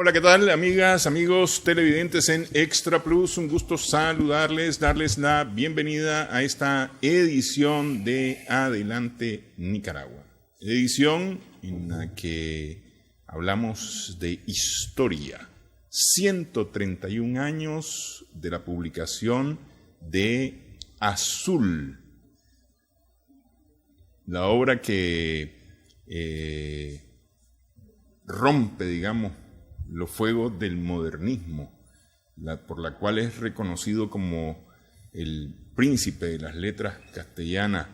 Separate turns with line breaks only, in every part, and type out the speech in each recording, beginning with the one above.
Hola, ¿qué tal, amigas, amigos televidentes en Extra Plus? Un gusto saludarles, darles la bienvenida a esta edición de Adelante Nicaragua. Edición en la que hablamos de historia. 131 años de la publicación de Azul, la obra que rompe, digamos, los fuegos del modernismo, por la cual es reconocido como el príncipe de las letras castellanas,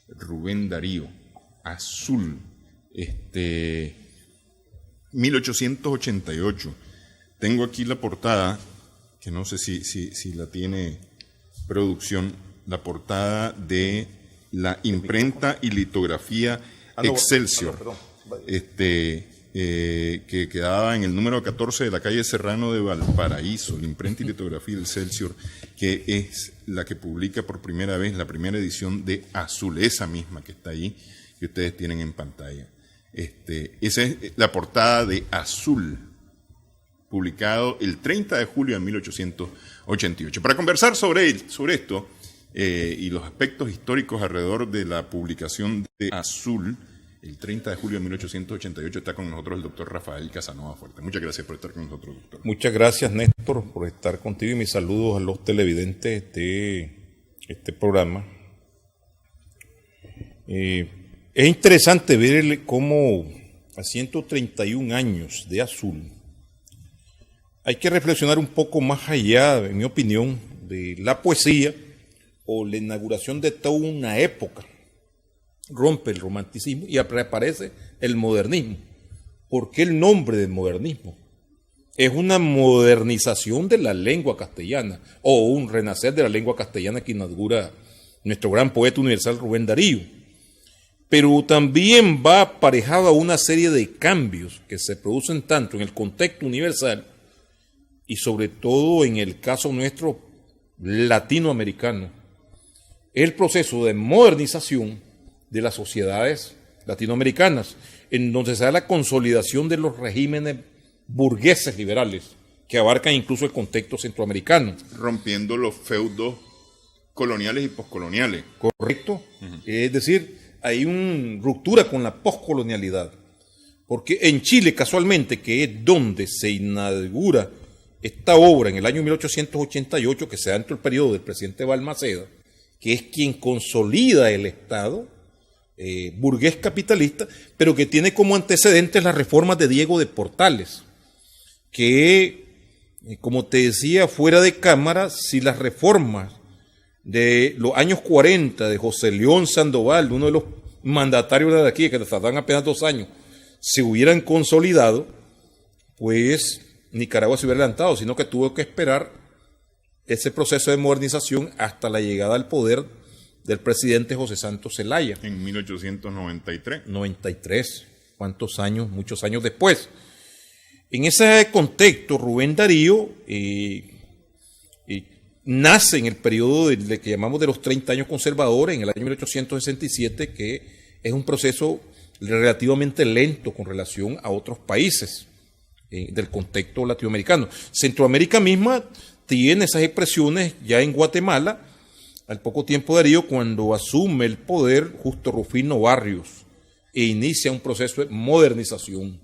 Rubén Darío. Azul, 1888. Tengo aquí la portada, que no sé si la tiene producción, la portada de la imprenta y litografía Excelsior, que quedaba en el número 14 de la calle Serrano de Valparaíso, la imprenta y litografía Excelsior, que es la que publica por primera vez la primera edición de Azul, esa misma que está ahí, que ustedes tienen en pantalla. Esa es la portada de Azul, publicado el 30 de julio de 1888. Para conversar sobre esto y los aspectos históricos alrededor de la publicación de Azul, el 30 de julio de 1888, está con nosotros el doctor Rafael Casanova Fuerte. Muchas gracias por estar con nosotros, doctor.
Muchas gracias, Néstor, por estar contigo, y mis saludos a los televidentes de este programa. Es interesante ver cómo a 131 años de Azul hay que reflexionar un poco más allá, en mi opinión, de la poesía o la inauguración de toda una época. Rompe el romanticismo y reaparece el modernismo. ¿Por qué el nombre de modernismo? Es una modernización de la lengua castellana o un renacer de la lengua castellana que inaugura nuestro gran poeta universal Rubén Darío. Pero también va aparejado a una serie de cambios que se producen tanto en el contexto universal y sobre todo en el caso nuestro latinoamericano. El proceso de modernización de las sociedades latinoamericanas, en donde se da la consolidación de los regímenes burgueses liberales, que abarcan incluso el contexto centroamericano.
Rompiendo los feudos coloniales y poscoloniales.
Correcto. Es decir, hay una ruptura con la poscolonialidad, porque en Chile, casualmente, que es donde se inaugura esta obra en el año 1888, que se da dentro del periodo del presidente Balmaceda, que es quien consolida el Estado burgués capitalista, pero que tiene como antecedentes las reformas de Diego de Portales, que, como te decía fuera de cámara, si las reformas de los años 40 de José León Sandoval, uno de los mandatarios de aquí, que tardaban apenas 2 años, se hubieran consolidado, pues Nicaragua se hubiera adelantado, sino que tuvo que esperar ese proceso de modernización hasta la llegada al poder del presidente José Santos Zelaya.
En 1893.
93. ¿Cuántos años? Muchos años después. En ese contexto, Rubén Darío nace en el periodo de que llamamos de los 30 años conservadores, en el año 1867, que es un proceso relativamente lento con relación a otros países del contexto latinoamericano. Centroamérica misma tiene esas expresiones ya en Guatemala, al poco tiempo de Darío, cuando asume el poder Justo Rufino Barrios e inicia un proceso de modernización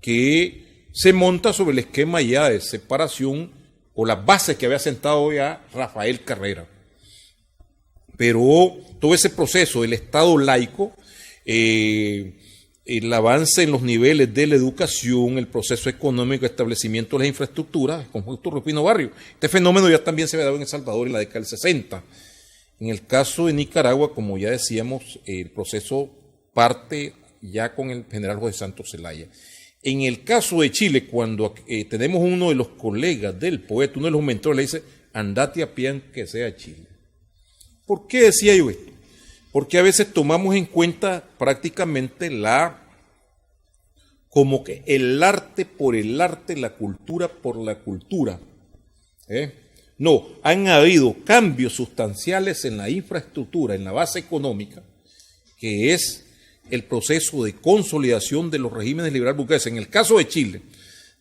que se monta sobre el esquema ya de separación o las bases que había sentado ya Rafael Carrera. Pero todo ese proceso del Estado laico, el avance en los niveles de la educación, el proceso económico, el establecimiento de las infraestructuras, con Justo Rufino Barrios. Este fenómeno ya también se había dado en El Salvador en la década del 60. En el caso de Nicaragua, como ya decíamos, el proceso parte ya con el general José Santos Zelaya. En el caso de Chile, cuando tenemos uno de los colegas del poeta, uno de los mentores, le dice, andate a pie que sea Chile. ¿Por qué decía yo esto? Porque a veces tomamos en cuenta prácticamente como que el arte por el arte, la cultura por la cultura. No, han habido cambios sustanciales en la infraestructura, en la base económica, que es el proceso de consolidación de los regímenes liberales burgueses. En el caso de Chile,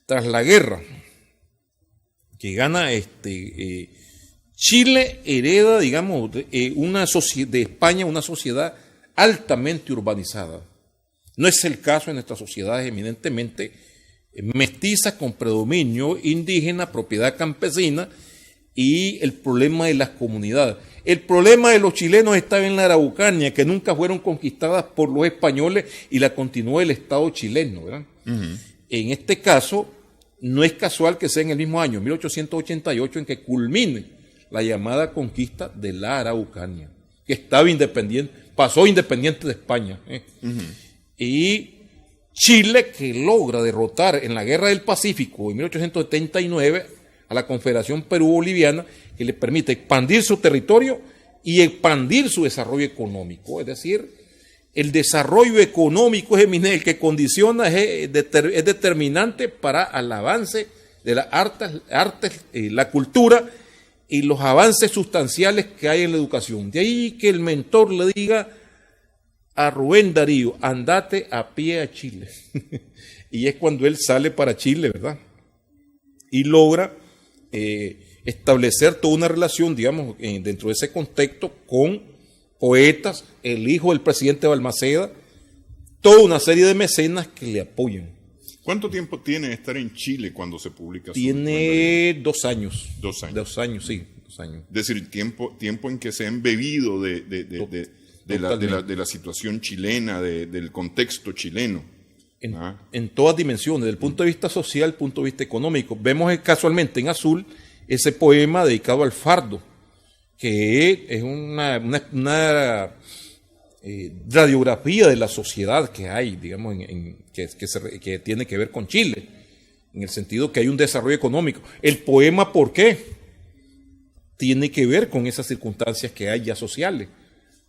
tras la guerra que gana Chile hereda, digamos, de España una sociedad altamente urbanizada. No es el caso en nuestras sociedades eminentemente mestizas con predominio indígena, propiedad campesina y el problema de las comunidades. El problema de los chilenos estaba en la Araucanía, que nunca fueron conquistadas por los españoles y la continuó el Estado chileno, ¿verdad? Uh-huh. En este caso, no es casual que sea en el mismo año, 1888, en que culmine la llamada conquista de la Araucanía, que estaba independiente, pasó independiente de España. Uh-huh. Y Chile, que logra derrotar en la Guerra del Pacífico en 1879 a la Confederación Perú-Boliviana, que le permite expandir su territorio y expandir su desarrollo económico. Es decir, el desarrollo económico es el que condiciona, es determinante para el avance de las artes, la cultura y los avances sustanciales que hay en la educación. De ahí que el mentor le diga a Rubén Darío, andate a pie a Chile. Y es cuando él sale para Chile, ¿verdad? Y logra establecer toda una relación, digamos, dentro de ese contexto con poetas, el hijo del presidente Balmaceda, toda una serie de mecenas que le apoyan.
¿Cuánto tiempo tiene de estar en Chile cuando se publica?
Tiene 2 años.
2 años.
2 años, sí, 2 años.
Es decir, tiempo en que se ha embebido de la situación chilena, del contexto chileno.
En todas dimensiones, desde el punto de vista social, punto de vista económico. Vemos casualmente en azul ese poema dedicado al fardo, que es una radiografía de la sociedad que hay, digamos, que tiene que ver con Chile, en el sentido que hay un desarrollo económico. El poema, ¿por qué? Tiene que ver con esas circunstancias que hay ya sociales,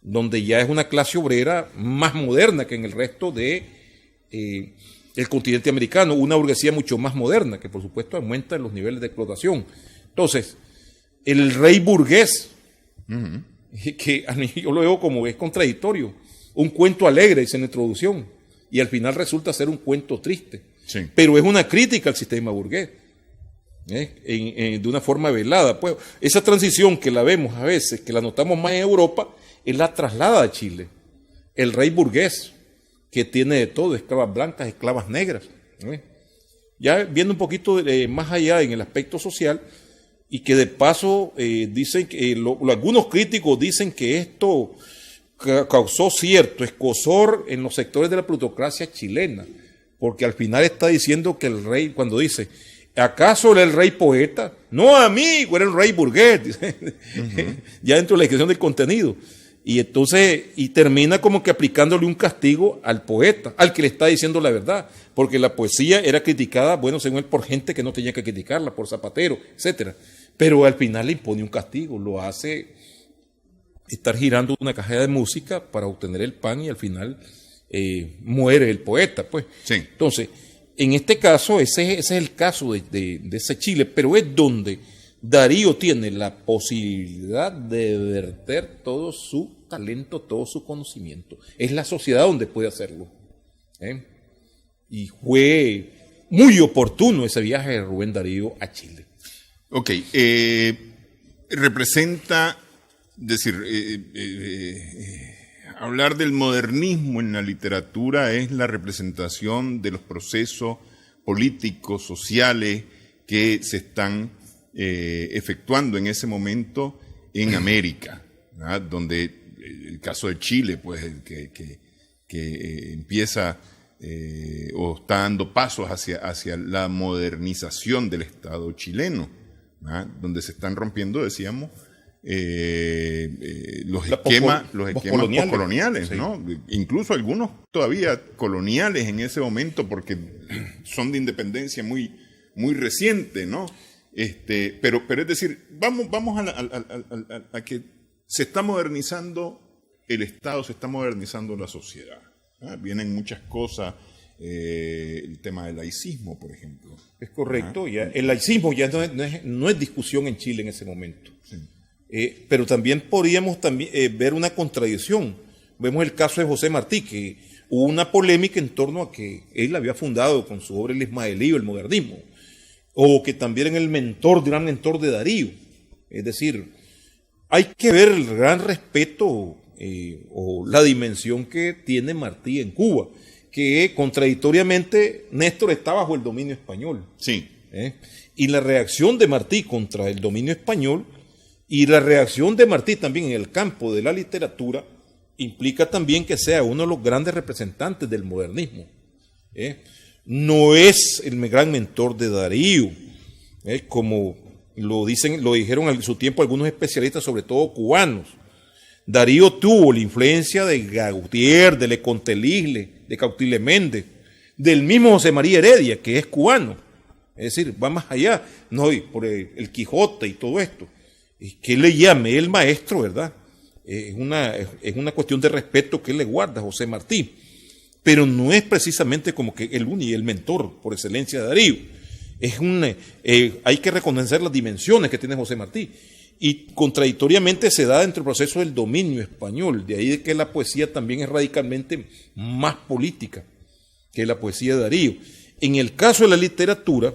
donde ya es una clase obrera más moderna que en el resto de el continente americano, una burguesía mucho más moderna, que por supuesto aumenta los niveles de explotación. Entonces, el rey burgués, uh-huh, que a mí yo lo veo como es contradictorio, un cuento alegre, dice en la introducción, y al final resulta ser un cuento triste, sí, pero es una crítica al sistema burgués, de una forma velada. Pues esa transición que la vemos a veces, que la notamos más en Europa, él la traslada a Chile. El rey burgués, que tiene de todo, esclavas blancas, esclavas negras. Ya viendo un poquito más allá en el aspecto social, y que de paso dicen que algunos críticos dicen que esto causó cierto escozor en los sectores de la plutocracia chilena, porque al final está diciendo que el rey, cuando dice, ¿acaso era el rey poeta? No, amigo, era el rey burgués, dice. Uh-huh. Ya dentro de la descripción del contenido. Y entonces, y termina como que aplicándole un castigo al poeta, al que le está diciendo la verdad, porque la poesía era criticada, bueno, según él, por gente que no tenía que criticarla, por Zapatero, etcétera. Pero al final le impone un castigo, lo hace estar girando una caja de música para obtener el pan y al final muere el poeta, pues. Sí. Entonces, en este caso, ese es el caso de ese Chile, pero es donde Darío tiene la posibilidad de verter todo su talento, todo su conocimiento. Es la sociedad donde puede hacerlo. Y fue muy oportuno ese viaje de Rubén Darío a Chile.
Ok, representa, decir, hablar del modernismo en la literatura es la representación de los procesos políticos, sociales que se están efectuando en ese momento en América, ¿verdad? Donde el caso de Chile, pues, que empieza o está dando pasos hacia la modernización del Estado chileno, ¿verdad? Donde se están rompiendo, decíamos, los esquemas postcoloniales, sí, ¿no? Incluso algunos todavía coloniales en ese momento, porque son de independencia muy, muy reciente, ¿no? Pero es decir, vamos a que se está modernizando el Estado, se está modernizando la sociedad, ¿ah? Vienen muchas cosas, el tema del laicismo, por ejemplo.
Es correcto, ya, el laicismo ya no es discusión en Chile en ese momento. Sí. Pero también podríamos ver una contradicción. Vemos el caso de José Martí, que hubo una polémica en torno a que él había fundado con su obra El Ismaelío, el modernismo. o que también era el gran mentor de Darío. Es decir, hay que ver el gran respeto o la dimensión que tiene Martí en Cuba, que contradictoriamente Néstor está bajo el dominio español.
Sí.
Y la reacción de Martí contra el dominio español y la reacción de Martí también en el campo de la literatura implica también que sea uno de los grandes representantes del modernismo. No es el gran mentor de Darío, como lo dijeron en su tiempo algunos especialistas, sobre todo cubanos. Darío tuvo la influencia de Gautier, de Lecontelisle, de Cautile Méndez, del mismo José María Heredia, que es cubano. Es decir, va más allá, no, y por el Quijote y todo esto. Que le llame el maestro, ¿verdad? Es una cuestión de respeto que él le guarda a José Martí. Pero no es precisamente como que el mentor por excelencia de Darío. Hay que reconocer las dimensiones que tiene José Martí. Y contradictoriamente se da dentro del proceso del dominio español. De ahí de que la poesía también es radicalmente más política que la poesía de Darío. En el caso de la literatura,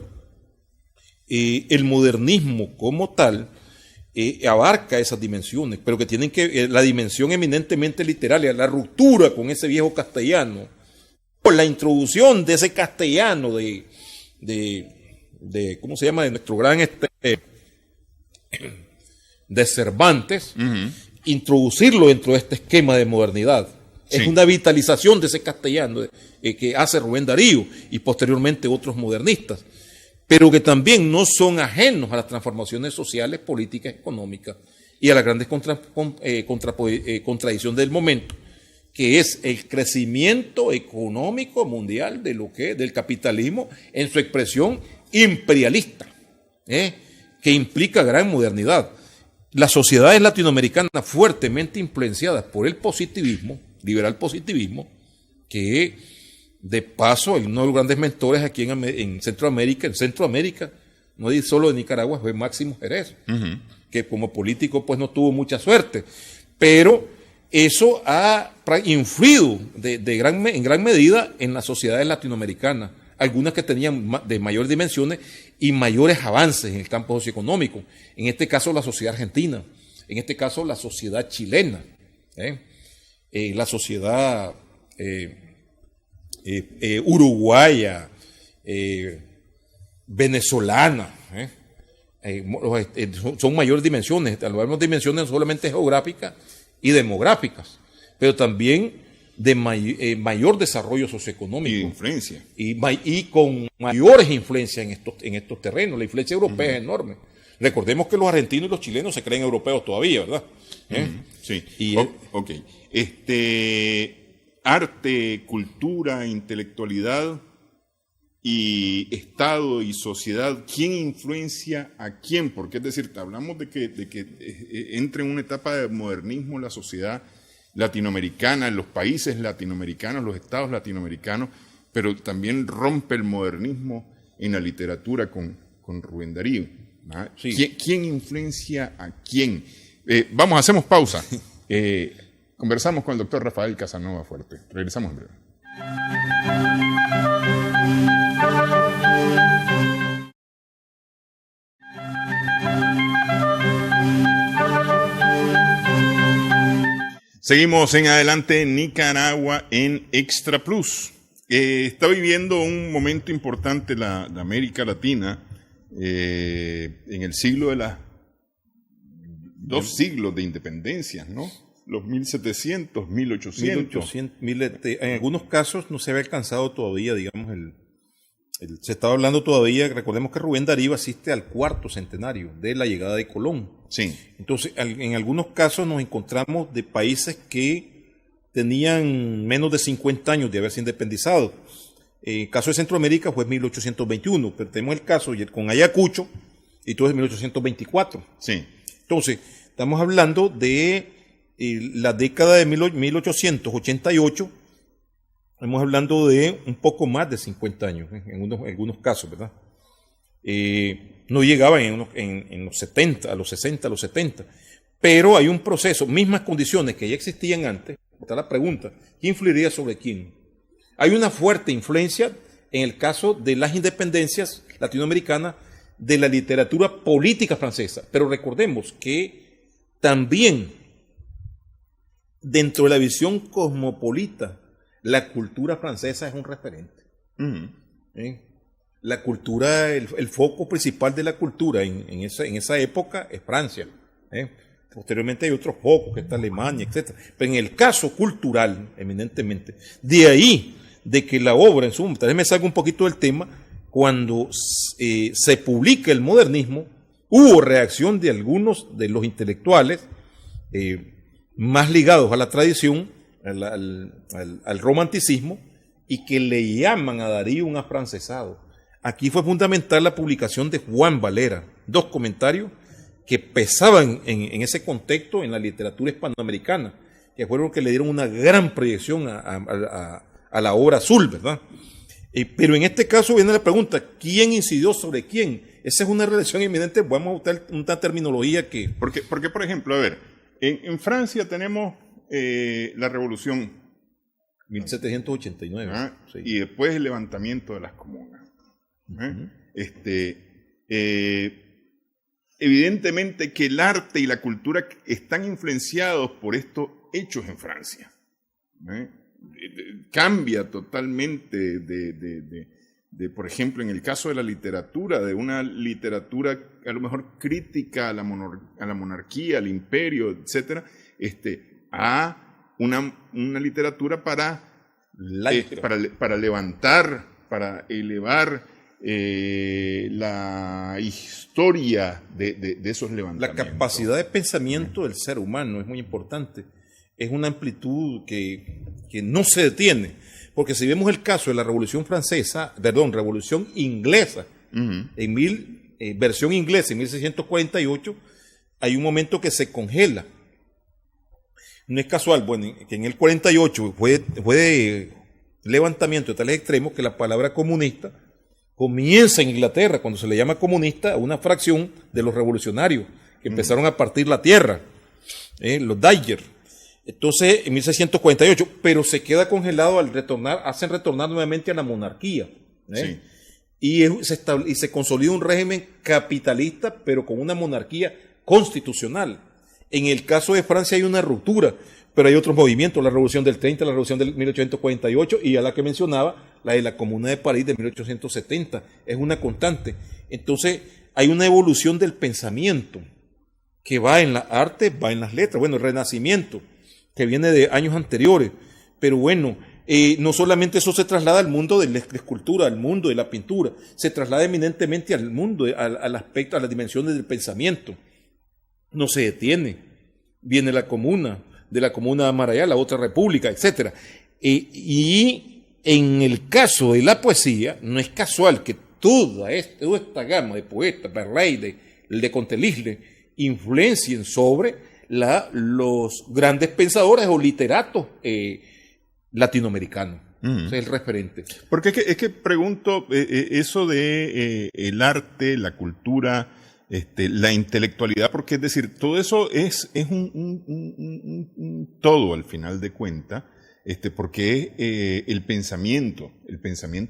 el modernismo como tal abarca esas dimensiones, pero que tienen que la dimensión eminentemente literaria, la ruptura con ese viejo castellano, por la introducción de ese castellano de ¿cómo se llama? De nuestro gran de Cervantes, introducirlo dentro de este esquema de modernidad. Sí. Es una vitalización de ese castellano que hace Rubén Darío y posteriormente otros modernistas, pero que también no son ajenos a las transformaciones sociales, políticas, económicas y a las grandes contradicciones del momento, que es el crecimiento económico mundial del capitalismo en su expresión imperialista, que implica gran modernidad. Las sociedades latinoamericanas fuertemente influenciadas por el positivismo, liberal positivismo, que de paso hay uno de los grandes mentores aquí en Centroamérica, no es solo de Nicaragua, fue Máximo Jerez, que como político pues no tuvo mucha suerte, pero eso ha influido en gran medida en las sociedades latinoamericanas, algunas que tenían de mayores dimensiones y mayores avances en el campo socioeconómico, en este caso la sociedad argentina, en este caso la sociedad chilena, la sociedad uruguaya, venezolana, son mayores dimensiones, hablamos de dimensiones no solamente geográficas y demográficas, pero también de mayor desarrollo socioeconómico.
Y de influencia.
Y con mayores influencias en estos terrenos. La influencia europea es enorme. Recordemos que los argentinos y los chilenos se creen europeos todavía, ¿verdad?
Sí. Ok. Arte, cultura, intelectualidad y Estado y sociedad, ¿quién influencia a quién? Porque es decir, hablamos de que entra en una etapa de modernismo la sociedad latinoamericana, los países latinoamericanos, los estados latinoamericanos, pero también rompe el modernismo en la literatura con Rubén Darío. Sí. ¿Quién influencia a quién? Hacemos pausa. Conversamos con el doctor Rafael Casanova Fuerte. Regresamos en breve. Seguimos en Adelante Nicaragua en Extra Plus. Está viviendo un momento importante la América Latina en el siglo de las 2 siglos de independencias, ¿no? Los 1700, 1800.
En algunos casos no se había alcanzado todavía, digamos, se estaba hablando todavía, recordemos que Rubén Darío asiste al 4º centenario de la llegada de Colón.
Sí.
Entonces, en algunos casos nos encontramos de países que tenían menos de 50 años de haberse independizado. El caso de Centroamérica fue 1821, pero tenemos el caso con Ayacucho, y todo es 1824.
Sí.
Entonces, estamos hablando de la década de 1888, estamos hablando de un poco más de 50 años, en algunos casos, ¿verdad? No llegaban en los 70, a los 60, a los 70, pero hay un proceso, mismas condiciones que ya existían antes. Está la pregunta, ¿quién influiría sobre quién? Hay una fuerte influencia en el caso de las independencias latinoamericanas de la literatura política francesa. Pero recordemos que también dentro de la visión cosmopolita, la cultura francesa es un referente. La cultura, el foco principal de la cultura en esa época es Francia. Posteriormente hay otros focos, que está Alemania, etc. Pero en el caso cultural, eminentemente, de ahí, de que la obra, en suma, tal vez me salga un poquito del tema, cuando se publica el modernismo, hubo reacción de algunos de los intelectuales más ligados a la tradición, al romanticismo, y que le llaman a Darío un afrancesado. Aquí fue fundamental la publicación de Juan Valera, 2 comentarios que pesaban en ese contexto en la literatura hispanoamericana, que fueron los que le dieron una gran proyección a la obra azul, ¿verdad? Pero en este caso viene la pregunta, ¿quién incidió sobre quién? Esa es una relación eminente, vamos a usar una terminología que...
Porque por ejemplo, a ver, en Francia tenemos la revolución
1789.
Sí. Y después el levantamiento de las comunas. Evidentemente que el arte y la cultura están influenciados por estos hechos en Francia. Cambia totalmente por ejemplo, en el caso de la literatura, de una literatura a lo mejor crítica a la monarquía, al imperio, etcétera, a una literatura para levantar, para elevar la historia de esos levantamientos.
La capacidad de pensamiento del ser humano es muy importante. Es una amplitud que no se detiene. Porque si vemos el caso de la Revolución Revolución Inglesa, versión inglesa en 1648, hay un momento que se congela. No es casual, bueno, que en el 48 fue de levantamiento de tales extremos que la palabra comunista comienza en Inglaterra, cuando se le llama comunista a una fracción de los revolucionarios que empezaron a partir la tierra, los Dyer. Entonces, en 1648, pero se queda congelado hacen retornar nuevamente a la monarquía.
Sí.
Y se consolida un régimen capitalista, pero con una monarquía constitucional. En el caso de Francia hay una ruptura, pero hay otros movimientos, la Revolución del 30, la Revolución del 1848 y a la que mencionaba, la de la Comuna de París de 1870. Es una constante. Entonces, hay una evolución del pensamiento que va en la arte, va en las letras. Bueno, el Renacimiento, que viene de años anteriores, pero bueno, no solamente eso se traslada al mundo de la escultura, al mundo de la pintura, se traslada eminentemente al mundo, al aspecto, a las dimensiones del pensamiento. No se detiene. Viene la comuna, de la comuna de Amarayá, la otra república, etc. Y en el caso de la poesía, no es casual que toda esta gama de poetas, Verlaine, de Contelisle, influencien sobre los grandes pensadores o literatos latinoamericanos. Ese es el referente.
Porque es que pregunto eso de el arte, la cultura, la intelectualidad, porque es decir, todo eso es un todo al final de cuentas, porque es el pensamiento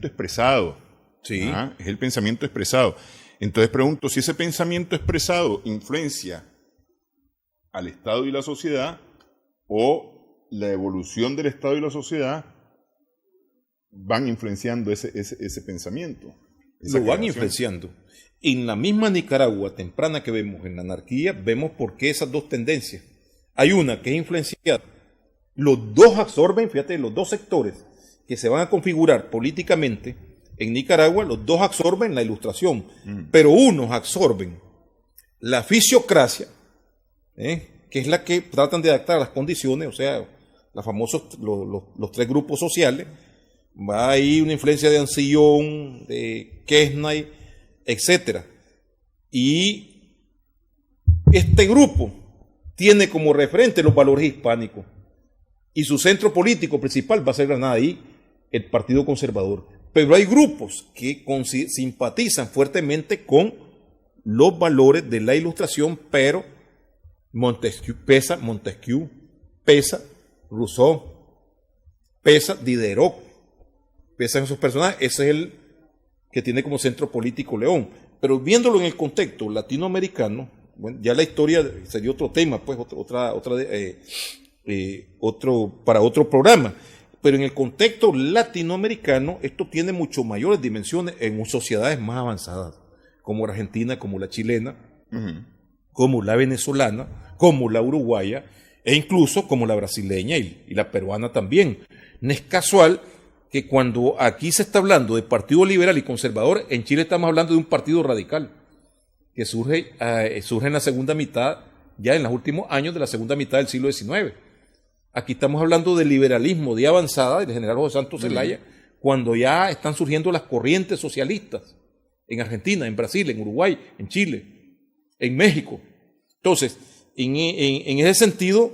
expresado.
Sí.
Es el pensamiento expresado. Entonces pregunto, si ese pensamiento expresado influencia al Estado y la sociedad, o la evolución del Estado y la sociedad van influenciando ese pensamiento.
Lo van influenciando. En la misma Nicaragua temprana que vemos, en la anarquía, vemos por qué esas dos tendencias. Hay una que es influenciada. Los dos absorben, fíjate, los dos sectores que se van a configurar políticamente en Nicaragua, los dos absorben la ilustración, pero unos absorben la fisiocracia, que es la que tratan de adaptar a las condiciones, o sea, los 3 grupos sociales. Va ahí una influencia de Ancillón, de Quesnay, etc. Y este grupo tiene como referente los valores hispánicos y su centro político principal va a ser ahí el Partido Conservador. Pero hay grupos que simpatizan fuertemente con los valores de la Ilustración, pero pesa Montesquieu, pesa Rousseau, pesa Diderot, pesan esos personajes. Ese es el que tiene como centro político León. Pero viéndolo en el contexto latinoamericano, bueno, ya la historia sería otro tema, pues para otro programa. Pero en el contexto latinoamericano, esto tiene mucho mayores dimensiones en sociedades más avanzadas, como la Argentina, como la chilena, como la venezolana, como la uruguaya, e incluso como la brasileña y la peruana también. No es casual que cuando aquí se está hablando de partido liberal y conservador, en Chile estamos hablando de un partido radical que surge en la segunda mitad, ya en los últimos años de la segunda mitad del siglo XIX. Aquí estamos hablando de liberalismo de avanzada, del general José Santos Zelaya, cuando ya están surgiendo las corrientes socialistas en Argentina, en Brasil, en Uruguay, en Chile, en México. Entonces, en ese sentido,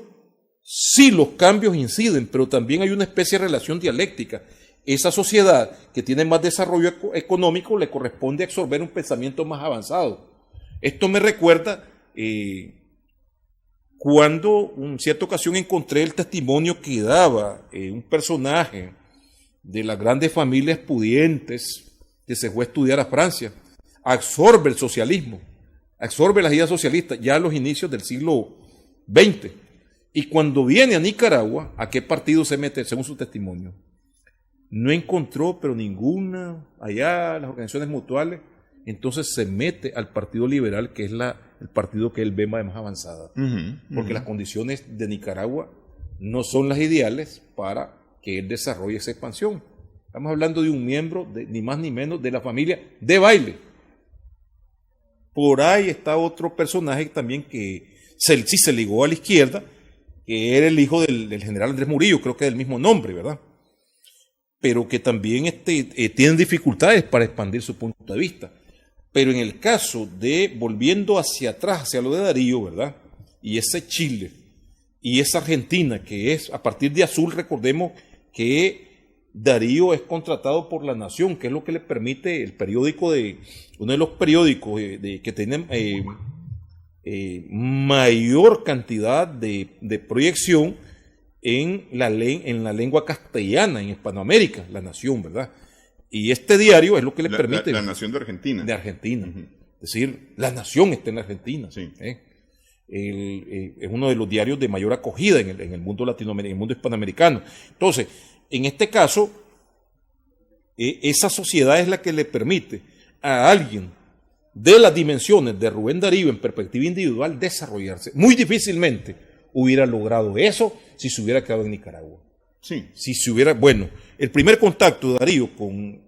sí los cambios inciden, pero también hay una especie de relación dialéctica. Esa sociedad que tiene más desarrollo económico le corresponde absorber un pensamiento más avanzado. Esto me recuerda cuando en cierta ocasión encontré el testimonio que daba un personaje de las grandes familias pudientes que se fue a estudiar a Francia, absorbe el socialismo, absorbe las ideas socialistas ya a los inicios del siglo XX. Y cuando viene a Nicaragua, ¿a qué partido se mete según su testimonio? No encontró, pero ninguna, allá las organizaciones mutuales, entonces se mete al Partido Liberal, que es el partido que él ve más avanzada. Porque las condiciones de Nicaragua no son las ideales para que él desarrolle esa expansión. Estamos hablando de un miembro, ni más ni menos, de la familia de Baile. Por ahí está otro personaje también que sí se ligó a la izquierda, que era el hijo del general Andrés Murillo, creo que es del mismo nombre, ¿verdad? Pero que también tienen dificultades para expandir su punto de vista. Pero en el caso de, volviendo hacia atrás, hacia lo de Darío, ¿verdad? Y ese Chile, y esa Argentina, que es, a partir de Azul, recordemos que Darío es contratado por La Nación, que es lo que le permite el periódico uno de los periódicos que tienen mayor cantidad de proyección en la lengua castellana, en Hispanoamérica, La Nación, ¿verdad? Y este diario es lo que le permite...
La Nación de Argentina.
De Argentina. Es decir, La Nación está en Argentina.
Sí.
Es uno de los diarios de mayor acogida en el mundo latinoamericano, en el mundo hispanoamericano. Entonces, en este caso, esa sociedad es la que le permite a alguien de las dimensiones de Rubén Darío en perspectiva individual desarrollarse. Muy difícilmente hubiera logrado eso si se hubiera quedado en Nicaragua.
Sí.
Si se hubiera, bueno, el primer contacto de Darío con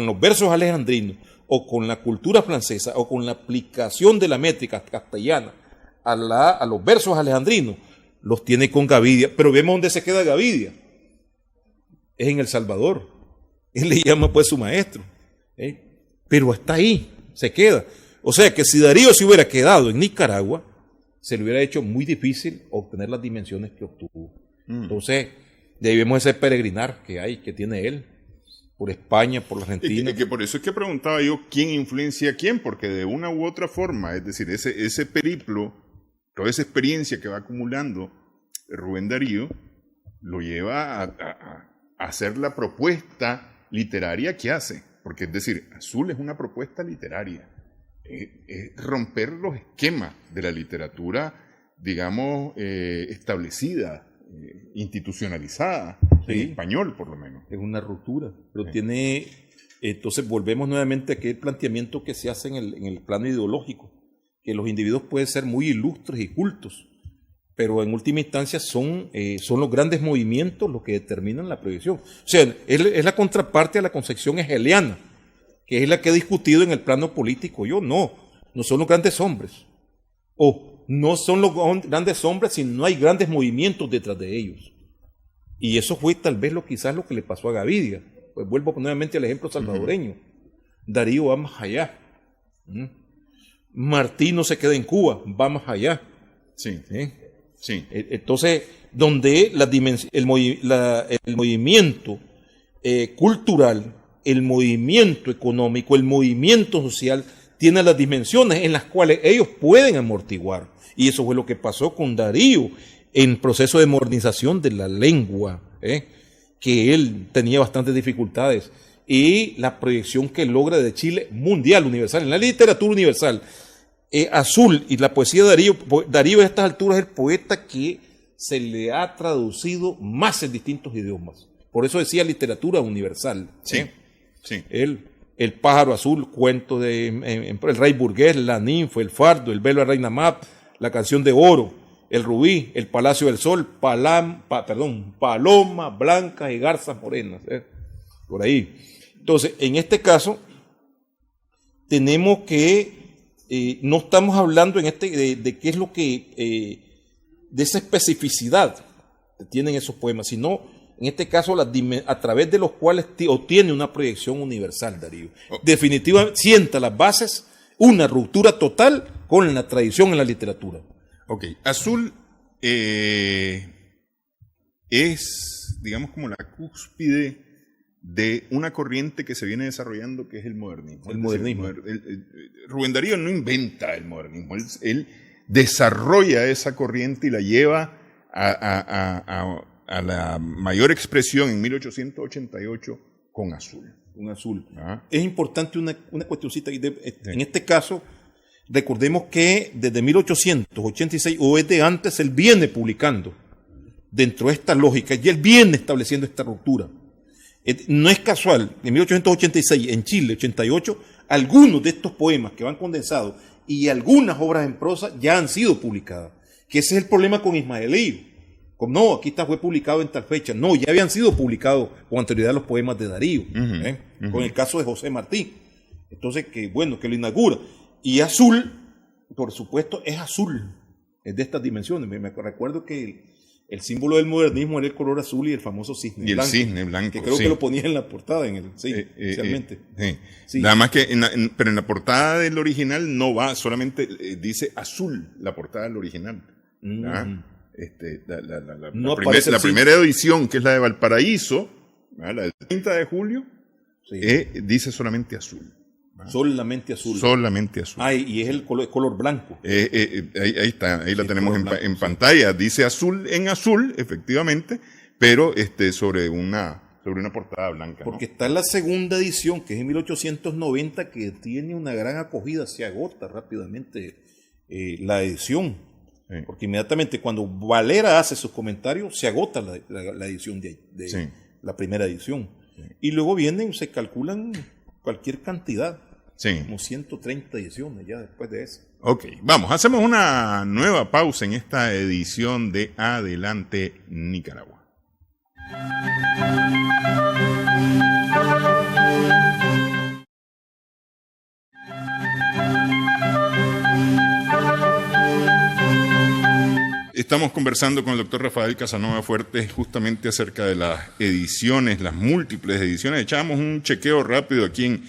los versos alejandrinos o con la cultura francesa o con la aplicación de la métrica castellana a los versos alejandrinos, los tiene con Gavidia. Pero vemos dónde se queda Gavidia. Es en El Salvador. Él le llama pues su maestro. Pero hasta ahí se queda. O sea que si Darío se hubiera quedado en Nicaragua, se le hubiera hecho muy difícil obtener las dimensiones que obtuvo. Entonces, debemos ese peregrinar que tiene él por España, por la Argentina.
Y que por eso es que preguntaba yo quién influencia a quién, porque de una u otra forma, es decir, ese periplo, toda esa experiencia que va acumulando Rubén Darío, lo lleva a hacer la propuesta literaria que hace. Porque es decir, Azul es una propuesta literaria. Es romper los esquemas de la literatura, digamos, establecida, institucionalizada, en español por lo menos.
Es una ruptura, pero tiene, entonces volvemos nuevamente a aquel planteamiento que se hace en el plano ideológico, que los individuos pueden ser muy ilustres y cultos, pero en última instancia son los grandes movimientos los que determinan la proyección. O sea, es la contraparte a la concepción hegeliana, que es la que he discutido en el plano político. No son los grandes hombres, no son los grandes hombres si no hay grandes movimientos detrás de ellos. Y eso fue tal vez quizás lo que le pasó a Gavidia. Pues vuelvo nuevamente al ejemplo salvadoreño. Darío va más allá. Martí no se queda en Cuba, va más allá.
Sí. Sí.
Entonces, donde el movimiento cultural, el movimiento económico, el movimiento social, tiene las dimensiones en las cuales ellos pueden amortiguar. Y eso fue lo que pasó con Darío en proceso de modernización de la lengua, que él tenía bastantes dificultades. y la proyección que logra de Chile mundial, universal, en la literatura universal. Azul y la poesía de Darío. Darío a estas alturas es el poeta que se le ha traducido más en distintos idiomas. Por eso decía literatura universal.
Sí, sí.
El pájaro azul, cuento de el rey burgués, la ninfa, el fardo, el velo de reina Map, la canción de oro, el rubí, el palacio del sol, paloma blanca y garzas morenas. Por ahí. Entonces, en este caso, tenemos que no estamos hablando de qué es lo que, de esa especificidad que tienen esos poemas, sino en este caso a través de los cuales obtiene una proyección universal, Darío. Definitivamente sienta las bases, una ruptura total con la tradición en la literatura.
Ok, Azul es, digamos, como la cúspide de una corriente que se viene desarrollando, que es el modernismo.
El modernismo.
Rubén Darío no inventa el modernismo, él desarrolla esa corriente y la lleva a la mayor expresión en 1888 con Azul.
Un Azul. Es importante una cuestioncita. En este caso, recordemos que desde 1886 o desde antes él viene publicando dentro de esta lógica y él viene estableciendo esta ruptura. No es casual, en 1886, en Chile, 88, algunos de estos poemas que van condensados y algunas obras en prosa ya han sido publicadas. Que ese es el problema con Ismaelío. Como no, aquí fue publicado en tal fecha. No, ya habían sido publicados con anterioridad los poemas de Darío, con el caso de José Martí. Entonces, que lo inaugura. Y Azul, por supuesto, es azul, es de estas dimensiones. Me recuerdo que el símbolo del modernismo era el color azul y el famoso cisne blanco.
Y el cisne blanco,
que creo que lo ponía en la portada, inicialmente.
Sí. Nada más que, pero en la portada del original no va, solamente dice azul, la portada del original. La primera edición, que es la de Valparaíso, la del 30 de julio, dice solamente azul.
Solamente azul.
Solamente azul.
Y es el color blanco.
Ahí está, ahí la tenemos en pantalla. Dice azul en azul, efectivamente, pero sobre una portada blanca.
Porque está en la segunda edición, que es en 1890, que tiene una gran acogida, se agota rápidamente la edición. Sí. Porque inmediatamente cuando Valera hace sus comentarios, se agota la edición de la primera edición. Sí. Y luego se calculan cualquier cantidad.
Sí.
Como 130 ediciones ya después de eso.
Ok, vamos, hacemos una nueva pausa en esta edición de Adelante Nicaragua. Estamos conversando con el doctor Rafael Casanova Fuertes justamente acerca de las ediciones, las múltiples ediciones. Echábamos un chequeo rápido aquí en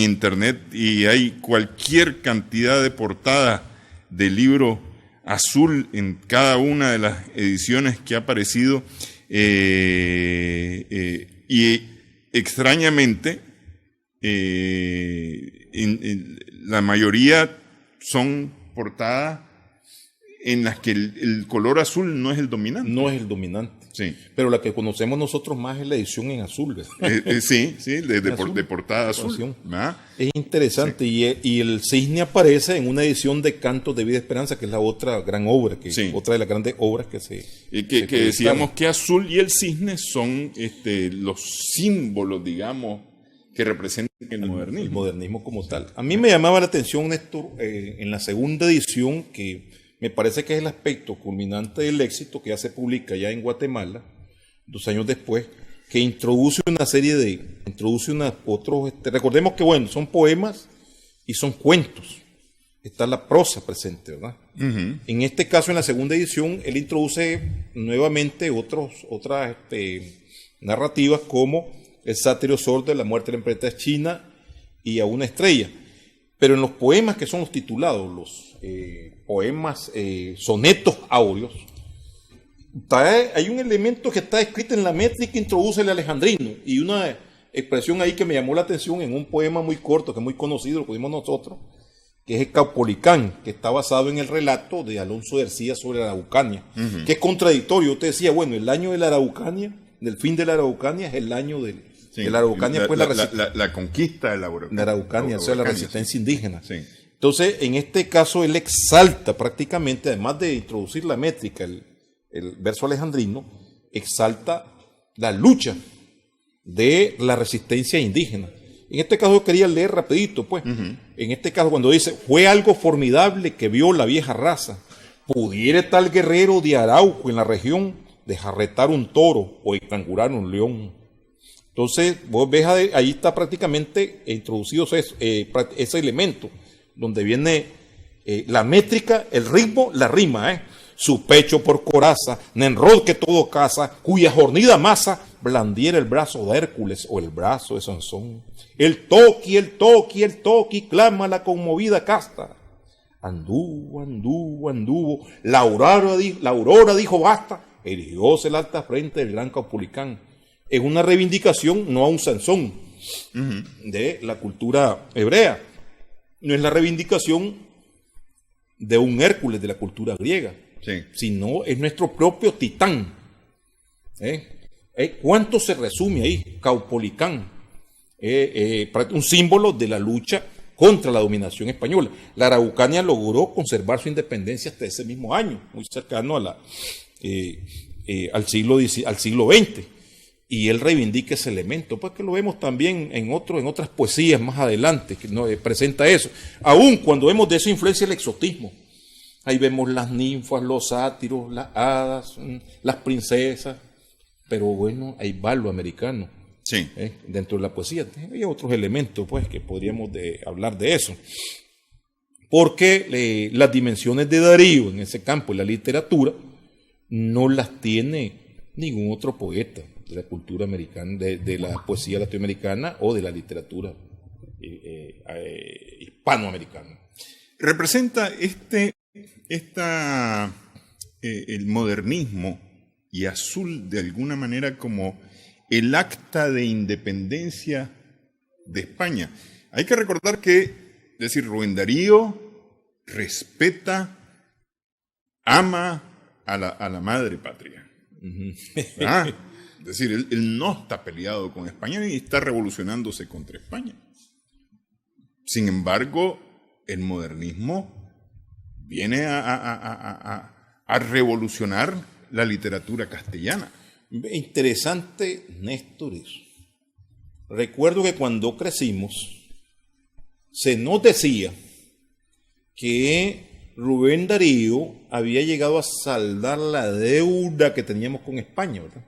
internet y hay cualquier cantidad de portadas del libro Azul en cada una de las ediciones que ha aparecido y extrañamente la mayoría son portadas en las que el color azul no es el dominante.
No es el dominante.
Sí.
Pero la que conocemos nosotros más es la edición en azul.
Sí, de portada azul.
Es interesante. Sí. Y el cisne aparece en una edición de Cantos de Vida y Esperanza, que es la otra gran obra, otra de las grandes obras que se...
que decíamos que azul y el cisne son los símbolos, digamos, que representan el modernismo.
El modernismo como tal. A mí me llamaba la atención, Néstor, en la segunda edición, que me parece que es el aspecto culminante del éxito, que ya se publica ya en Guatemala, 2 años después, que introduce una serie de... recordemos que, son poemas y son cuentos. Está la prosa presente, ¿verdad? Uh-huh. En este caso, en la segunda edición, él introduce nuevamente otras narrativas como El sátiro sordo, La muerte de la emperatriz china y A una estrella. Pero en los poemas que son los titulados, los poemas, sonetos áureos, hay un elemento que está escrito en la métrica que introduce el alejandrino, y una expresión ahí que me llamó la atención en un poema muy corto, que es muy conocido, lo pusimos nosotros, que es el Caupolicán, que está basado en el relato de Alonso de Ercilla sobre la Araucania, que es contradictorio. Yo te decía, el año de la Araucania, del fin de la Araucania, es el año del
Sí.
De la Araucania, pues
la conquista de la Araucania.
La Araucania, o sea, la resistencia indígena.
Sí.
Entonces, en este caso, él exalta prácticamente, además de introducir la métrica, el verso alejandrino, exalta la lucha de la resistencia indígena. En este caso yo quería leer rapidito, pues. En este caso, cuando dice, fue algo formidable que vio la vieja raza. Pudiera tal guerrero de Arauco en la región desjarretar un toro o estrangular un león. Entonces, vos ves ahí está prácticamente introducido ese elemento, donde viene la métrica, el ritmo, la rima, Su pecho por coraza, Nenrod que todo caza, cuya jornida masa blandiera el brazo de Hércules o el brazo de Sansón. El toqui, el toqui, el toqui, clama la conmovida casta. Anduvo, anduvo, anduvo, la aurora dijo basta, erigióse el alta frente del gran Caupolicán. Es una reivindicación, no a un Sansón, de la cultura hebrea. No es la reivindicación de un Hércules de la cultura griega, sino es nuestro propio titán. ¿Cuánto se resume ahí? Caupolicán, un símbolo de la lucha contra la dominación española. La Araucanía logró conservar su independencia hasta ese mismo año, muy cercano a al siglo XX. Y él reivindica ese elemento, pues que lo vemos también en otras poesías más adelante, que nos presenta eso. Aún cuando vemos de esa influencia el exotismo, ahí vemos las ninfas, los sátiros, las hadas, las princesas, pero bueno, ahí va lo americano.
Sí.
Dentro de la poesía hay otros elementos, pues, que podríamos hablar de eso. Porque las dimensiones de Darío en ese campo, en la literatura, no las tiene ningún otro poeta de la cultura americana, de la poesía latinoamericana o de la literatura hispanoamericana.
Representa el modernismo y Azul de alguna manera como el acta de independencia de España. Hay que recordar que, es decir, Rubén Darío respeta, ama a la madre patria. Es decir, él no está peleado con España ni está revolucionándose contra España. Sin embargo, el modernismo viene a revolucionar la literatura castellana.
Interesante, Néstor, eso. Recuerdo que cuando crecimos, se nos decía que Rubén Darío había llegado a saldar la deuda que teníamos con España, ¿verdad?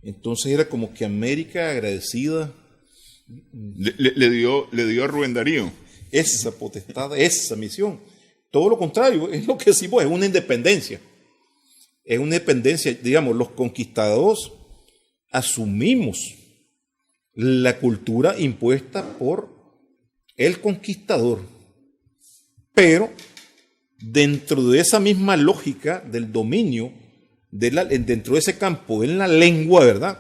Entonces era como que América agradecida
le dio a Rubén Darío
esa potestad, esa misión. Todo lo contrario, es lo que decimos, es una independencia. Es una independencia, digamos, los conquistadores asumimos la cultura impuesta por el conquistador, pero dentro de esa misma lógica del dominio, dentro de ese campo, en la lengua, ¿verdad?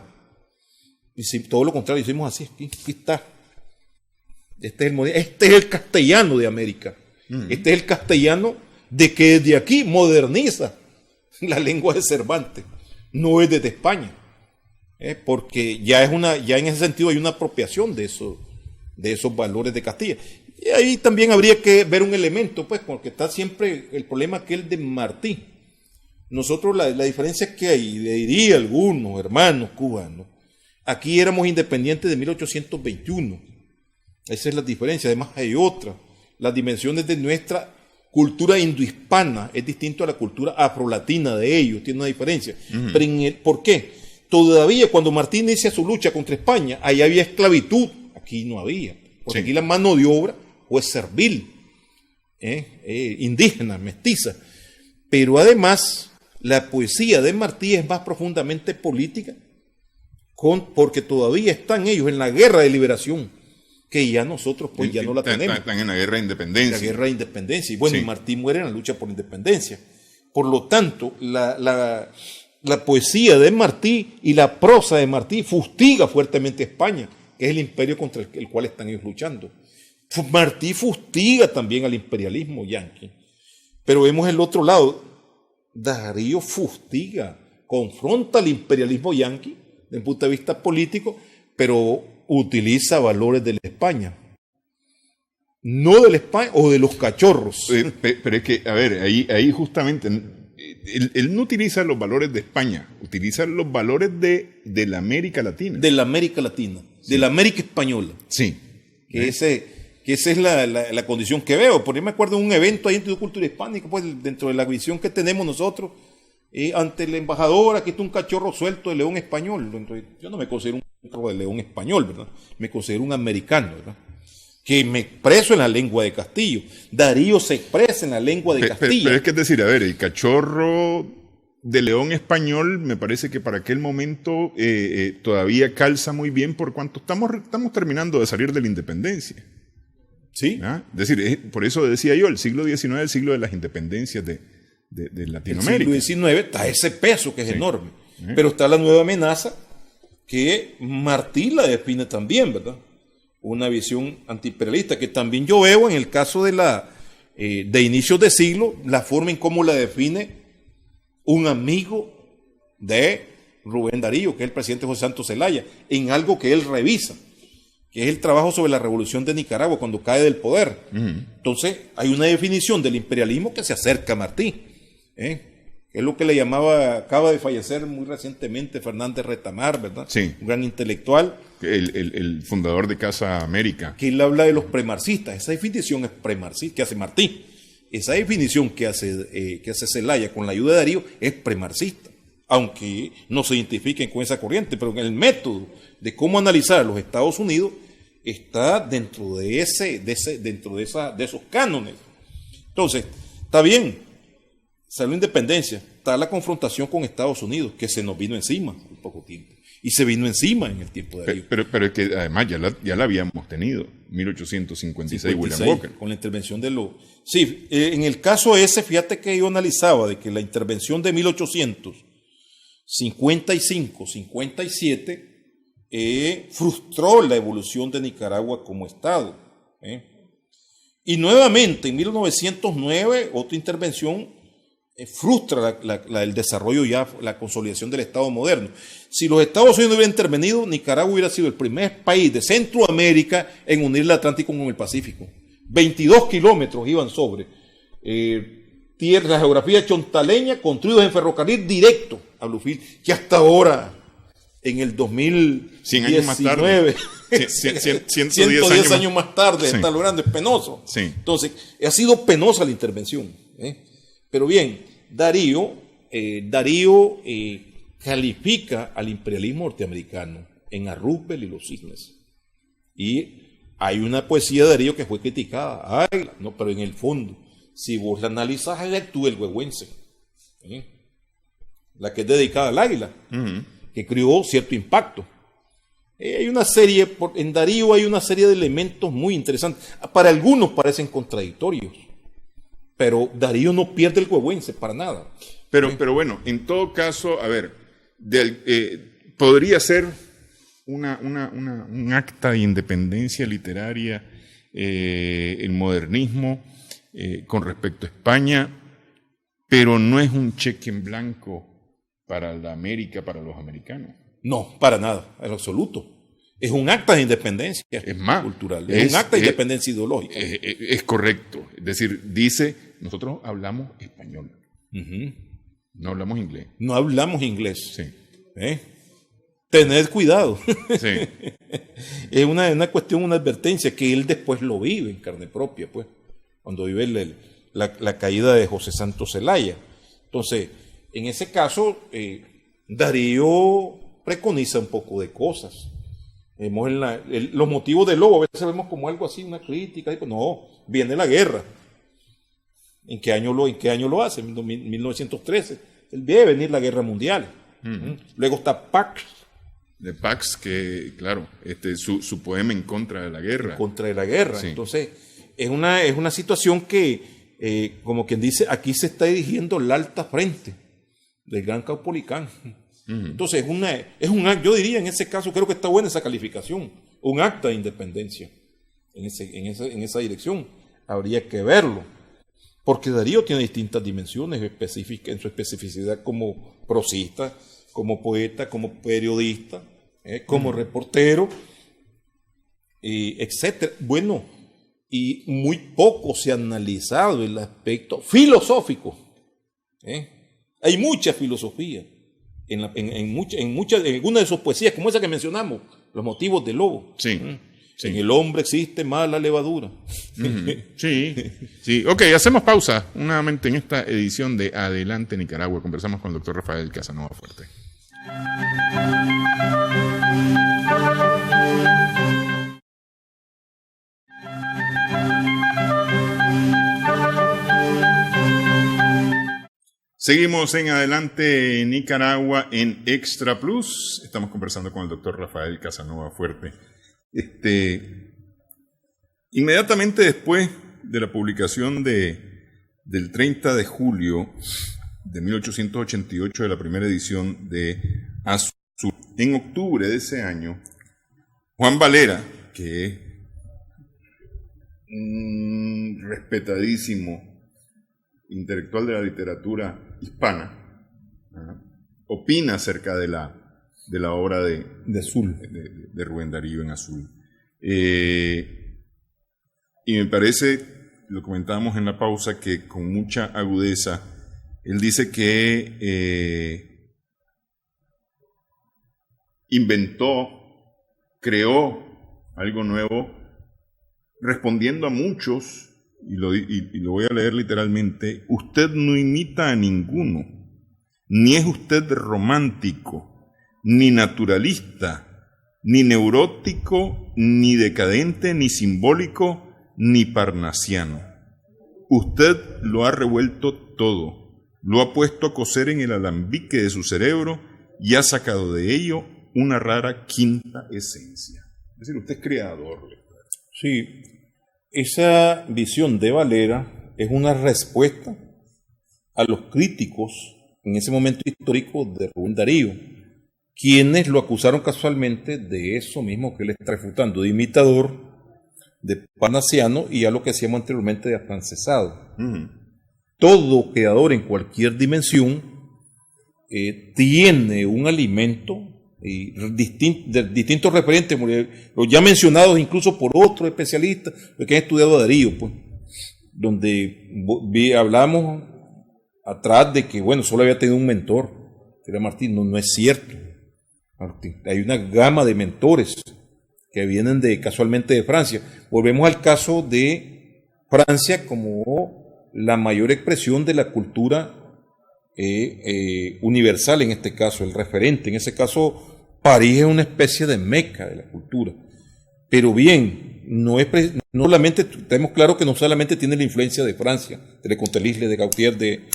Y si todo lo contrario, hicimos así, aquí está. Este es el castellano de América. Este es el castellano de que desde aquí moderniza la lengua de Cervantes, no es desde España, porque ya en ese sentido hay una apropiación de esos valores de Castilla. Y ahí también habría que ver un elemento, pues, porque está siempre el problema aquel de Martí. Nosotros la diferencia que hay, le diría a algunos hermanos cubanos, aquí éramos independientes de 1821. Esa es la diferencia. Además hay otra. Las dimensiones de nuestra cultura indohispana es distinto a la cultura afrolatina de ellos, tiene una diferencia. Pero ¿por qué? Todavía cuando Martín inicia su lucha contra España, ahí había esclavitud, aquí no había. Porque aquí la mano de obra fue servil, indígena, mestiza. Pero además, la poesía de Martí es más profundamente política, porque todavía están ellos en la guerra de liberación, que ya nosotros pues ya no la tenemos.
Están en la guerra de independencia.
La guerra de independencia. Y bueno, sí. Martí muere en la lucha por independencia. Por lo tanto, la poesía de Martí y la prosa de Martí fustiga fuertemente a España, que es el imperio contra el cual están ellos luchando. Martí fustiga también al imperialismo yanqui. Pero vemos el otro lado. Darío fustiga, confronta al imperialismo yanqui desde el punto de vista político, pero utiliza valores de la España. No de la España o de los cachorros.
Pero es que, a ver, ahí justamente, él no utiliza los valores de España, utiliza los valores de la América Latina.
De la América Latina, sí. De la América española.
Sí.
Que esa es la condición que veo. Por ahí me acuerdo de un evento ahí en Instituto de Cultura Hispánica, pues dentro de la visión que tenemos nosotros, ante el embajador, aquí está un cachorro suelto de león español. Entonces, yo no me considero un cachorro de león español, ¿verdad? Me considero un americano, ¿verdad? Que me expreso en la lengua de Castillo. Darío se expresa en la lengua de Castillo.
Pero es que es decir, a ver, el cachorro de león español me parece que para aquel momento todavía calza muy bien por cuanto estamos terminando de salir de la independencia.
Sí.
¿Ah? Es decir, por eso decía yo, el siglo XIX es el siglo de las independencias de Latinoamérica.
En el siglo XIX está ese peso que es enorme. Pero está la nueva amenaza que Martí la define también, ¿verdad? Una visión antiimperialista que también yo veo en el caso de inicios de siglo, la forma en cómo la define un amigo de Rubén Darío, que es el presidente José Santos Zelaya, en algo que él revisa, que es el trabajo sobre la revolución de Nicaragua cuando cae del poder. Entonces hay una definición del imperialismo que se acerca a Martí, que es lo que le llamaba, acaba de fallecer muy recientemente Fernández Retamar, ¿verdad?
Sí.
Un gran intelectual.
El fundador de Casa América.
Que él habla de los premarxistas. Esa definición es premarxista, que hace Martí. Esa definición que hace Zelaya con la ayuda de Darío es premarxista. Aunque no se identifiquen con esa corriente, pero el método de cómo analizar a los Estados Unidos está dentro de esos cánones. Entonces, está bien, salió independencia, está la confrontación con Estados Unidos, que se nos vino encima en poco tiempo. Y se vino encima en el tiempo de Darío.
Pero es que además ya la habíamos tenido, 1856, William Walker.
Con la intervención de los... Sí, en el caso ese, fíjate que yo analizaba de que la intervención de 1855-57 frustró la evolución de Nicaragua como Estado. Y nuevamente, en 1909, otra intervención frustra el desarrollo ya, la consolidación del Estado moderno. Si los Estados Unidos hubieran intervenido, Nicaragua hubiera sido el primer país de Centroamérica en unir el Atlántico con el Pacífico. 22 kilómetros iban sobre tierra, la geografía chontaleña, construidos en ferrocarril directo a Bluefield, que hasta ahora, en el 2019,
100 años más tarde.
110 años más tarde, sí. Está logrando, es penoso.
Sí.
Entonces, ha sido penosa la intervención. Pero bien, Darío califica al imperialismo norteamericano en A Roosevelt y los cisnes. Y hay una poesía de Darío que fue criticada. No, pero en el fondo, si vos la analizas, actúa el huehuense, la que es dedicada al águila, que creó cierto impacto. Hay una serie, en Darío hay una serie de elementos muy interesantes. Para algunos parecen contradictorios, pero Darío no pierde el huehuense para nada.
Pero bueno, en todo caso, a ver, podría ser un acta de independencia literaria, el modernismo con respecto a España, pero no es un cheque en blanco para la América, para los americanos.
No, para nada, en absoluto. Es un acta de independencia cultural, es un acta de independencia ideológica.
Es correcto. Es decir, dice, nosotros hablamos español. No hablamos inglés.
No hablamos inglés.
Sí.
Tened cuidado.
Sí.
Es una cuestión, una advertencia que él después lo vive en carne propia, pues, cuando vive la caída de José Santos Zelaya. Entonces, en ese caso, Darío preconiza un poco de cosas. Vemos los motivos del lobo, a veces vemos como algo así, una crítica. No, viene la guerra. ¿En qué año lo hace? En 1913. Él ve venir la guerra mundial. Luego está Pax.
De Pax, que, claro, su poema en contra de la guerra.
En contra de la guerra.
Sí.
Entonces, es una situación que, como quien dice, aquí se está dirigiendo la alta frente del Gran Caupolicán. Entonces, yo diría en ese caso, creo que está buena esa calificación, un acta de independencia en esa dirección. Habría que verlo, porque Darío tiene distintas dimensiones específicas en su especificidad como prosista, como poeta, como periodista, como reportero, etcétera. Bueno, y muy poco se ha analizado el aspecto filosófico. Hay mucha filosofía en algunas de sus poesías, como esa que mencionamos, Los motivos del lobo.
Sí. Sí.
En el hombre existe mala levadura.
Sí, sí. Ok, hacemos pausa nuevamente en esta edición de Adelante Nicaragua. Conversamos con el doctor Rafael Casanova Fuerte. Seguimos en Adelante Nicaragua en Extra Plus. Estamos conversando con el doctor Rafael Casanova Fuerte. Inmediatamente después de la publicación del 30 de julio de 1888 de la primera edición de Azul, en octubre de ese año, Juan Valera, que es un respetadísimo intelectual de la literatura hispana, opina acerca de la obra de
Azul,
de Rubén Darío en Azul. Y me parece, lo comentábamos en la pausa, que con mucha agudeza, él dice que inventó, creó algo nuevo, respondiendo a muchos, y lo voy a leer literalmente: usted no imita a ninguno, ni es usted romántico, ni naturalista, ni neurótico, ni decadente, ni simbólico, ni parnasiano. Usted lo ha revuelto todo, lo ha puesto a coser en el alambique de su cerebro y ha sacado de ello una rara quinta esencia. Es decir, usted es creador.
Sí, esa visión de Valera es una respuesta a los críticos en ese momento histórico de Rubén Darío, quienes lo acusaron casualmente de eso mismo que él está refutando, de imitador, de parnasiano y a lo que decíamos anteriormente de afrancesado. Todo creador en cualquier dimensión tiene un alimento de distintos referentes, los ya mencionados incluso por otros especialistas que han estudiado a Darío, pues, donde hablamos atrás de que, bueno, solo había tenido un mentor, que era Martín. No es cierto, Martín. Hay una gama de mentores que vienen casualmente de Francia. Volvemos al caso de Francia como la mayor expresión de la cultura universal, en este caso, el referente. En ese caso, París es una especie de meca de la cultura. Pero bien, no solamente, tenemos claro que no solamente tiene la influencia de Francia, de Le Contelisle, de Gautier, de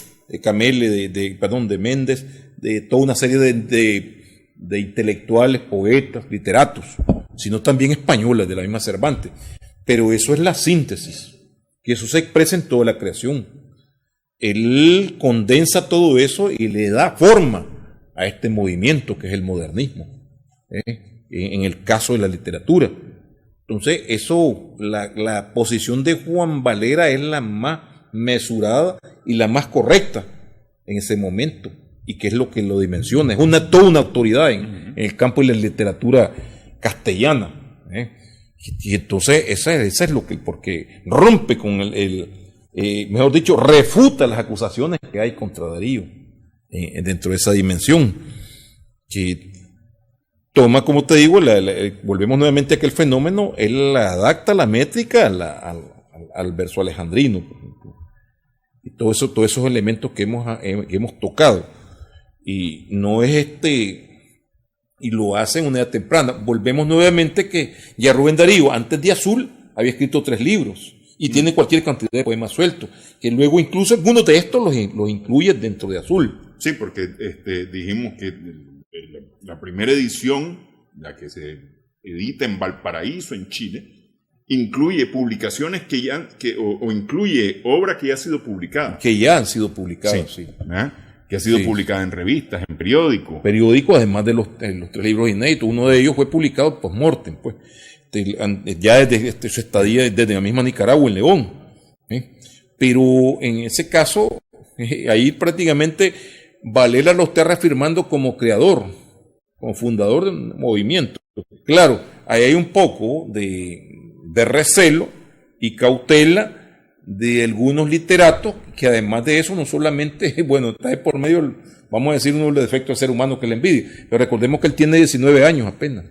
Camelle, de Méndez, de toda una serie de intelectuales, poetas, literatos, sino también españolas, de la misma Cervantes. Pero eso es la síntesis, que eso se expresa en toda la creación. Él condensa todo eso y le da forma a este movimiento que es el modernismo, en el caso de la literatura. Entonces, la posición de Juan Valera es la más mesurada y la más correcta en ese momento, y que es lo que lo dimensiona. Es toda una autoridad en el campo de la literatura castellana. Y entonces, esa es lo que, porque rompe con mejor dicho, refuta las acusaciones que hay contra Darío dentro de esa dimensión, que toma, como te digo, volvemos nuevamente a aquel fenómeno, él adapta la métrica al verso alejandrino, y todos esos elementos que hemos tocado, y no es y lo hace en una edad temprana. Volvemos nuevamente que ya Rubén Darío, antes de Azul, había escrito 3 libros, y tiene cualquier cantidad de poemas sueltos, que luego incluso algunos de estos los incluye dentro de Azul.
Sí, porque dijimos que la primera edición, la que se edita en Valparaíso, en Chile, incluye publicaciones o incluye obra que ya ha sido publicada.
Que ya han sido publicadas, sí.
Que ha sido publicada en revistas, en periódicos.
Periódicos, además de los 3 libros inéditos. Uno de ellos fue publicado post-mortem, pues, ya desde su estadía desde la misma Nicaragua, en León. Pero en ese caso, ahí prácticamente Valera lo está reafirmando como creador, como fundador de un movimiento. Claro, ahí hay un poco de recelo y cautela de algunos literatos, que además de eso no solamente, bueno, está de por medio, vamos a decir, uno de los defectos del ser humano que le envidia, pero recordemos que él tiene 19 años apenas.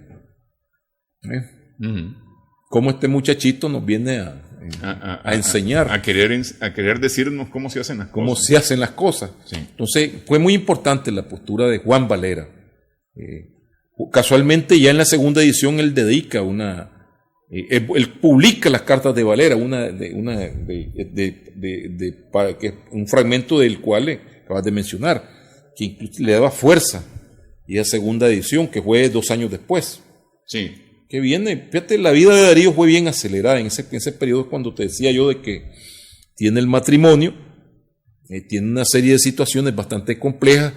Cómo este muchachito nos viene a enseñar.
A querer decirnos cómo se hacen las cosas.
Cómo se hacen las cosas. Sí. Entonces, fue muy importante la postura de Juan Valera. Casualmente, ya en la segunda edición, él dedica él publica las cartas de Valera, un fragmento del cual acabas de mencionar, que incluso le daba fuerza, y la segunda edición, que fue 2 años después.
Sí.
Que viene, fíjate, la vida de Darío fue bien acelerada en ese periodo, cuando te decía yo de que tiene el matrimonio, tiene una serie de situaciones bastante complejas,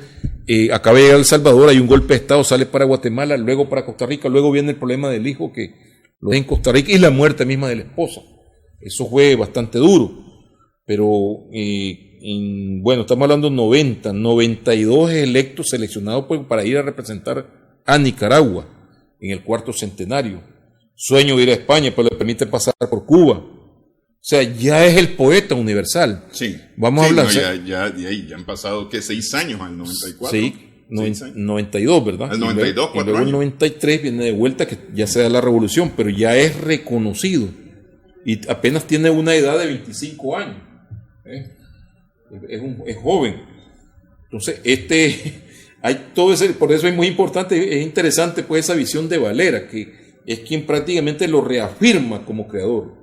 acaba de llegar a El Salvador, hay un golpe de Estado, sale para Guatemala, luego para Costa Rica, luego viene el problema del hijo que lo deja en Costa Rica y la muerte misma de la esposa. Eso fue bastante duro, pero bueno, estamos hablando de 92 electos seleccionados para ir a representar a Nicaragua en el 4º centenario. Sueño de ir a España, pero le permite pasar por Cuba. O sea, ya es el poeta universal.
Sí.
Vamos a hablar.
No, ya han pasado, ¿qué? 6 años al 94.
Sí, 92, ¿verdad?
Al 92, 4 años.
El 93 viene de vuelta, que ya se da la revolución, pero ya es reconocido. Y apenas tiene una edad de 25 años. Es joven. Entonces, hay todo ese, por eso es muy importante, es interesante pues esa visión de Valera, que es quien prácticamente lo reafirma como creador,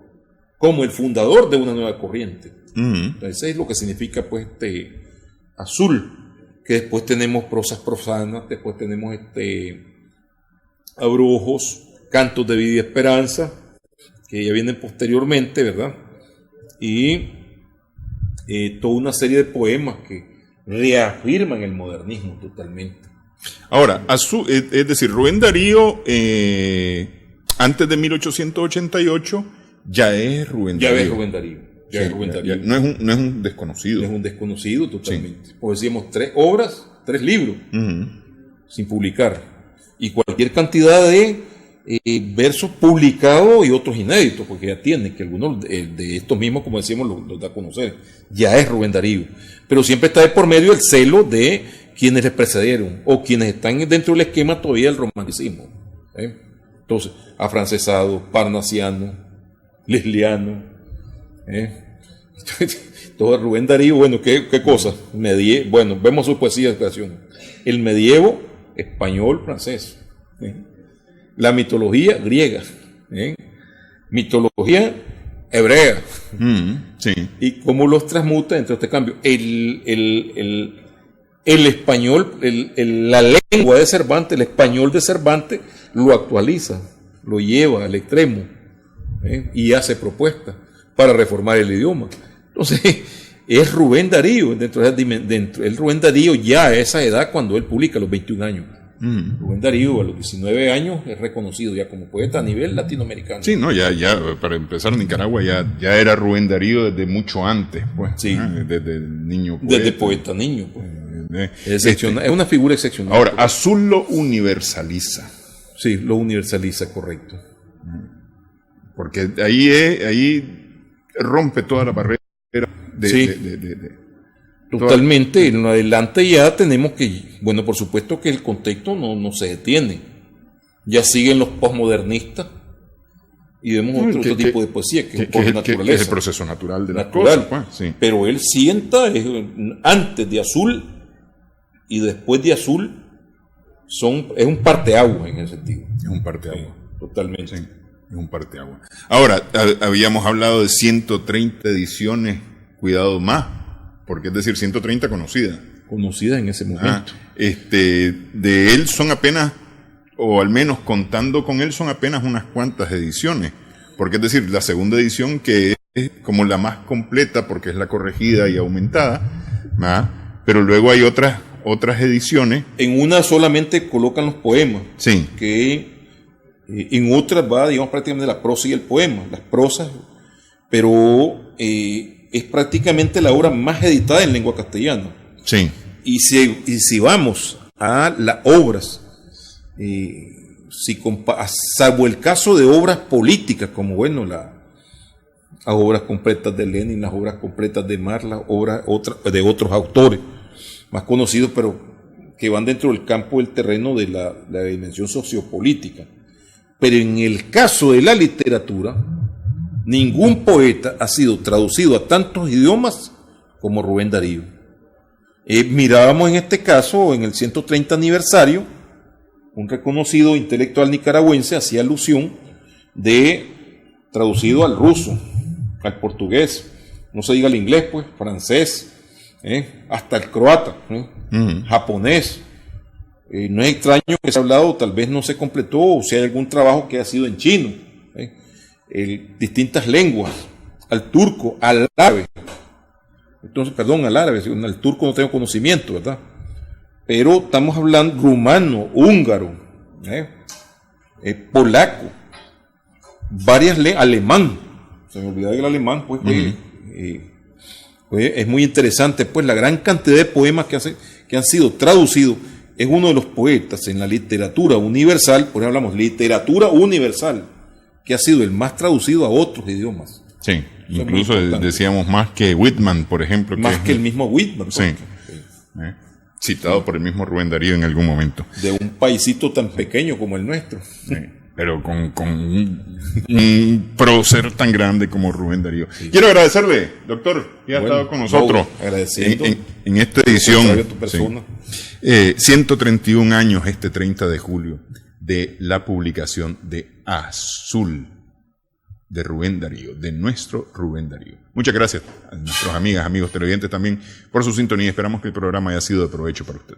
como el fundador de una nueva corriente. Entonces, eso es lo que significa pues Azul, que después tenemos prosas profanas, después tenemos abrojos, cantos de vida y esperanza, que ya vienen posteriormente, ¿verdad? Y toda una serie de poemas que reafirman el modernismo totalmente.
Ahora, es decir, Rubén Darío, antes de 1888, ya es Rubén Darío.
Ya es Rubén Darío.
No es un desconocido.
No es un desconocido totalmente. Sí. Pues decíamos 3 obras, 3 libros, sin publicar. Y cualquier cantidad de versos publicados y otros inéditos, porque ya tiene, que algunos de estos mismos, como decíamos, los da a conocer. Ya es Rubén Darío. Pero siempre está de por medio el celo de quienes les precedieron, o quienes están dentro del esquema todavía del romanticismo. Entonces, afrancesado, parnasiano, lesliano. Todo Rubén Darío, bueno, ¿qué cosa? Bueno, vemos su poesía de creación. El medievo español, francés. La mitología griega. Mitología hebrea.
Sí.
Y cómo los transmuta entre este cambio. El español, la lengua de Cervantes, el español de Cervantes, lo actualiza, lo lleva al extremo, y hace propuestas para reformar el idioma. Entonces, es Rubén Darío, el Rubén Darío ya a esa edad, cuando él publica, a los 21 años. Rubén Darío a los 19 años es reconocido ya como poeta a nivel latinoamericano.
Sí, no, ya para empezar en Nicaragua ya era Rubén Darío desde mucho antes, pues.
Sí.
Desde el niño poeta.
Desde poeta niño, pues. Es una figura excepcional.
Ahora, Azul lo universaliza.
Sí, lo universaliza, correcto.
Porque ahí rompe toda la barrera
totalmente. En adelante ya tenemos que, bueno, por supuesto que el contexto no se detiene. Ya siguen los posmodernistas y vemos otro tipo de poesía que
es el proceso natural de la cosa. Pues, sí.
Pero él sienta, antes de Azul y después de Azul, es un parteaguas en ese sentido.
Es un parteaguas.
Totalmente.
Sí, es un parteaguas. Ahora, habíamos hablado de 130 ediciones, cuidado más, porque es decir, 130 conocidas.
Conocidas en ese momento.
De él son apenas, o al menos contando con él, son apenas unas cuantas ediciones. Porque es decir, la segunda edición, que es como la más completa, porque es la corregida y aumentada, pero luego hay otras ediciones. En
una solamente colocan los poemas.
Sí.
Que en otras va, digamos, prácticamente la prosa y el poema, las prosas, pero es prácticamente la obra más editada en lengua castellana.
Sí.
Y si vamos a las obras, salvo el caso de obras políticas, como bueno, las obras completas de Lenin, las obras completas de Marx, las obras de otros autores más conocidos, pero que van dentro del campo del terreno de la dimensión sociopolítica. Pero en el caso de la literatura, ningún poeta ha sido traducido a tantos idiomas como Rubén Darío. Mirábamos en este caso, en el 130 aniversario, un reconocido intelectual nicaragüense hacía alusión de traducido al ruso, al portugués, no se diga el inglés, pues, francés, hasta el croata, japonés. No es extraño que se ha hablado, tal vez no se completó, o si hay algún trabajo que ha sido en chino, distintas lenguas, al turco, al árabe. Entonces, perdón, al árabe, al turco no tengo conocimiento, ¿verdad? Pero estamos hablando rumano, húngaro, polaco, varias lenguas, alemán, se me olvidaba el alemán, pues, es muy interesante, pues, la gran cantidad de poemas que han sido traducidos. Es uno de los poetas en la literatura universal, por ejemplo, hablamos literatura universal, que ha sido el más traducido a otros idiomas.
Sí, incluso decíamos más que Whitman, por ejemplo.
Más que el mismo Whitman.
Sí. Citado por el mismo Rubén Darío en algún momento.
De un paisito tan pequeño como el nuestro.
Sí, pero con un prócer tan grande como Rubén Darío. Sí. Quiero agradecerle, doctor, que ha estado con nosotros en esta edición.
Tu persona.
Sí. 131 años este 30 de julio de la publicación de Azul, de Rubén Darío, de nuestro Rubén Darío. Muchas gracias a nuestros amigas, amigos televidentes también por su sintonía. Esperamos que el programa haya sido de provecho para usted.